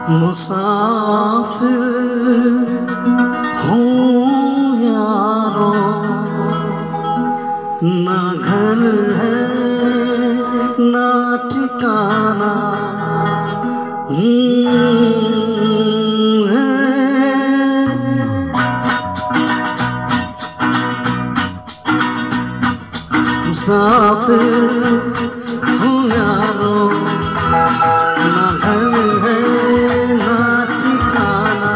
मुसाफिर हूँ यारो, ना घर है ना ठिकाना है। मुसाफिर हूँ यारो, ना घर है ना ठिकाना,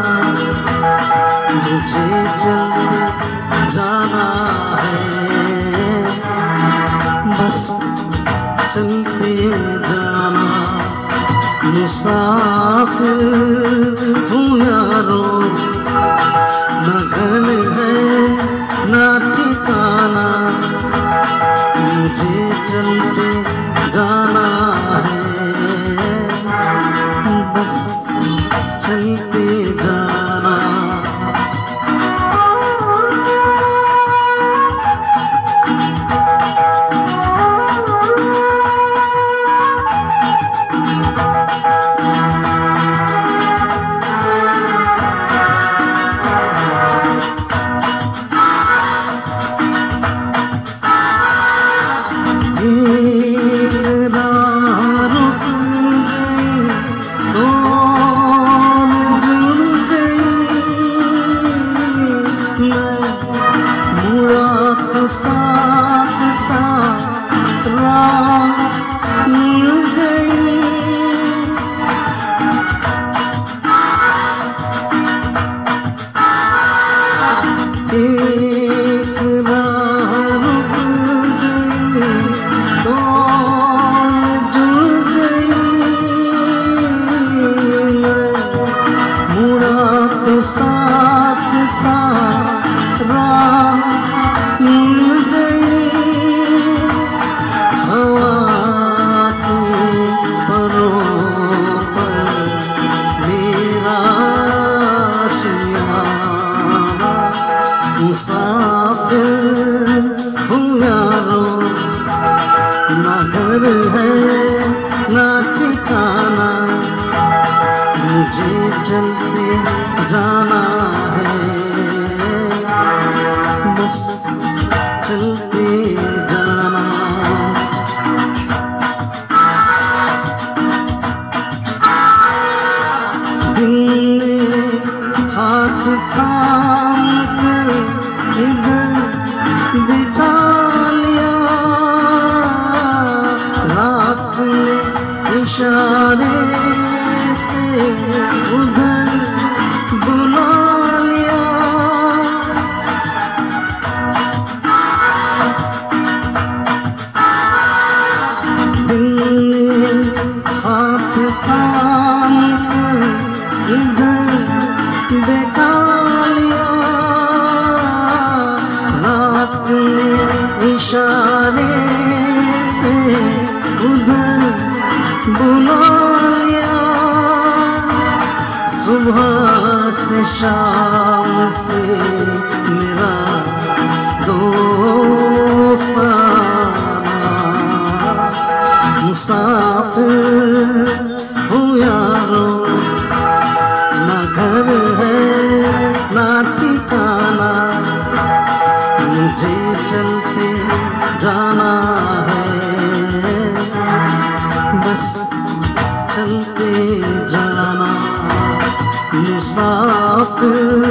मुझे चलते जाना है, बस चलते जाना। मुसाफिर हूँ यारो, ना घर है ना ठिकाना, मुझे चलते जाना है, बस चलते जाना। साथ साथ राह मिल गई, एक राह रुक गई तो जुड़ गई। मैं मुड़ा तो साथ साथ राह मिल गई, हवा के परों पर मेरा आशियाना। मुसाफिर हूँ यारो, ना घर है ना ठिकाना, मुझे चलते जाना है, बस चलते जाना। दिल ने हाथ थाम कर इधर बिठा लिया, रात ने इशारे से उधर बुला लिया। हाथ थाम कर इधर बैठा लिया, रात ने इशारे से उधर बुला लिया। सुबह से शाम से मेरा दोस्ताना। मुसाफिर हूँ यारो, ना घर है ना ठिकाना, मुझे चलते जाना है, बस चलते जाना। मुसाफिर